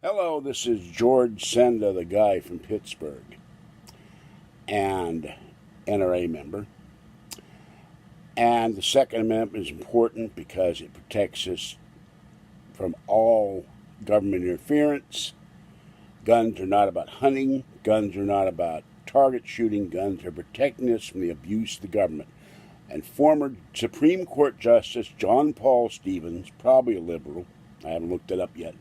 Hello, this is George Senda, the guy from Pittsburgh, and NRA member. And the Second Amendment is important because it protects us from all government interference. Guns are not about hunting. Guns are not about target shooting. Guns are protecting us from the abuse of the government. And former Supreme Court Justice John Paul Stevens, probably a liberal, I haven't looked it up yet,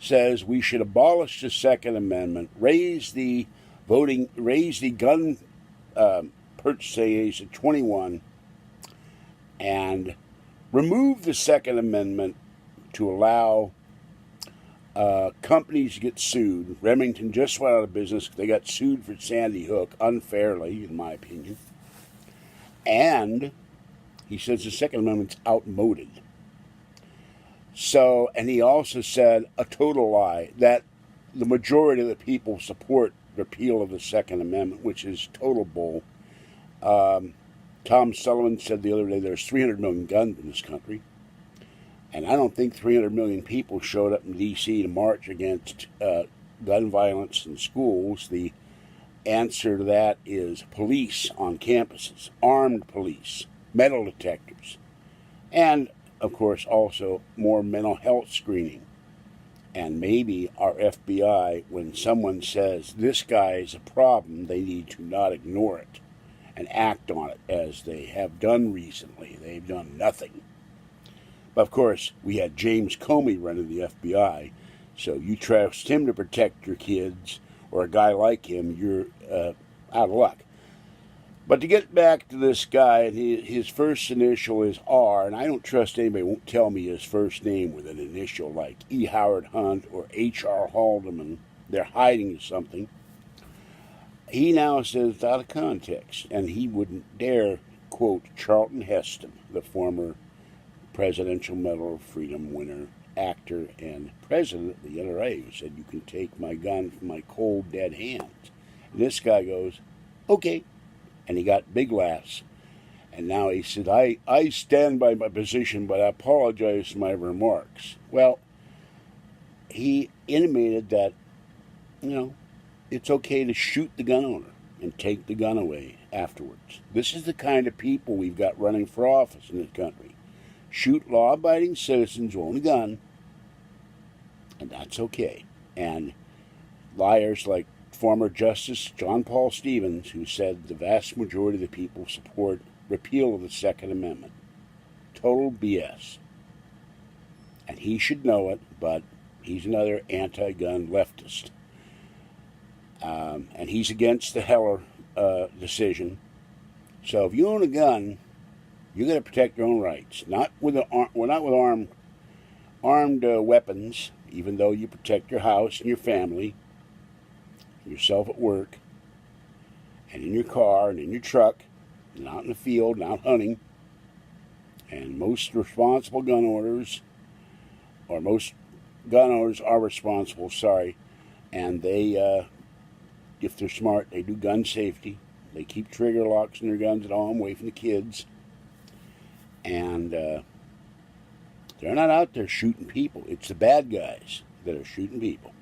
says we should abolish the Second Amendment, raise the gun purchase age to 21, and remove the Second Amendment to allow companies to get sued. Remington just went out of business. They got sued for Sandy Hook unfairly, in my opinion. And he says the Second Amendment's outmoded. So, and he also said a total lie, that the majority of the people support repeal of the Second Amendment, which is total bull. Tom Sullivan said the other day there's 300 million guns in this country. And I don't think 300 million people showed up in D.C. to march against gun violence in schools. The answer to that is police on campuses, armed police, metal detectors, and of course, also more mental health screening. And maybe our FBI, when someone says this guy is a problem, they need to not ignore it and act on it, as they have done recently. They've done nothing. But of course, we had James Comey running the FBI, so you trust him to protect your kids, or a guy like him, you're out of luck. But to get back to this guy, his first initial is R, and I don't trust anybody who won't tell me his first name with an initial like E. Howard Hunt or H.R. Haldeman. They're hiding something. He now says it's out of context, and he wouldn't dare quote Charlton Heston, the former Presidential Medal of Freedom winner, actor, and president of the NRA, who said, "You can take my gun from my cold, dead hands." And this guy goes, "Okay." And he got big laughs. And now he said, I stand by my position, but I apologize for my remarks. Well, he intimated that, it's okay to shoot the gun owner and take the gun away afterwards. This is the kind of people we've got running for office in this country. Shoot law-abiding citizens who own a gun, and that's okay. And liars like former Justice John Paul Stevens, who said the vast majority of the people support repeal of the Second Amendment. Total BS. And he should know it, but he's another anti-gun leftist. And he's against the Heller decision. So if you own a gun, you got to protect your own rights. We're not with armed weapons, even though you protect your house and your family, yourself at work, and in your car, and in your truck, and out in the field, and out hunting. And most responsible gun owners, or most gun owners are responsible, and they, if they're smart, they do gun safety. They keep trigger locks in their guns at home, away from the kids. And they're not out there shooting people. It's the bad guys that are shooting people.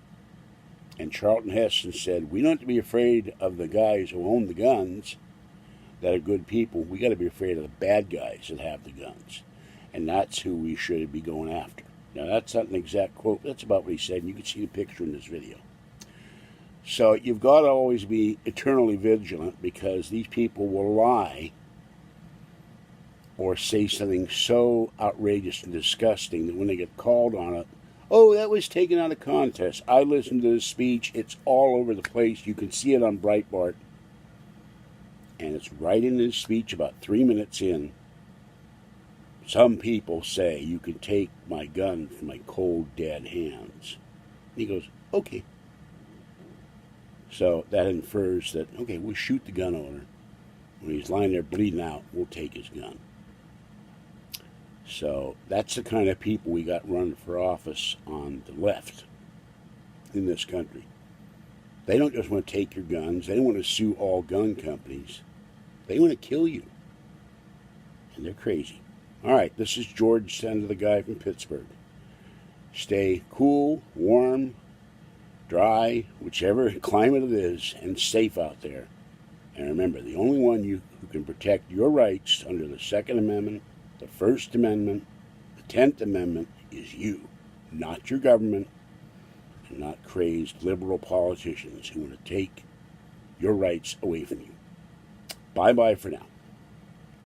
And Charlton Heston said, we don't have to be afraid of the guys who own the guns that are good people. We got to be afraid of the bad guys that have the guns. And that's who we should be going after. Now, that's not an exact quote. That's about what he said, and you can see the picture in this video. So you've got to always be eternally vigilant, because these people will lie or say something so outrageous and disgusting that when they get called on it, oh, that was taken out of context. I listened to this speech. It's all over the place. You can see it on Breitbart. And it's right in his speech, about 3 minutes in. Some people say, you can take my gun from my cold, dead hands. And he goes, okay. So that infers that, okay, we'll shoot the gun owner. When he's lying there bleeding out, we'll take his gun. So that's the kind of people we got running for office on the left in this country. They don't just want to take your guns. They don't want to sue all gun companies. They want to kill you. And they're crazy. All right, this is George Senda, the guy from Pittsburgh. Stay cool, warm, dry, whichever climate it is, and safe out there. And remember, the only one who can protect your rights under the Second Amendment, the First Amendment, the 10th Amendment is you, not your government, and not crazed liberal politicians who want to take your rights away from you. Bye-bye for now.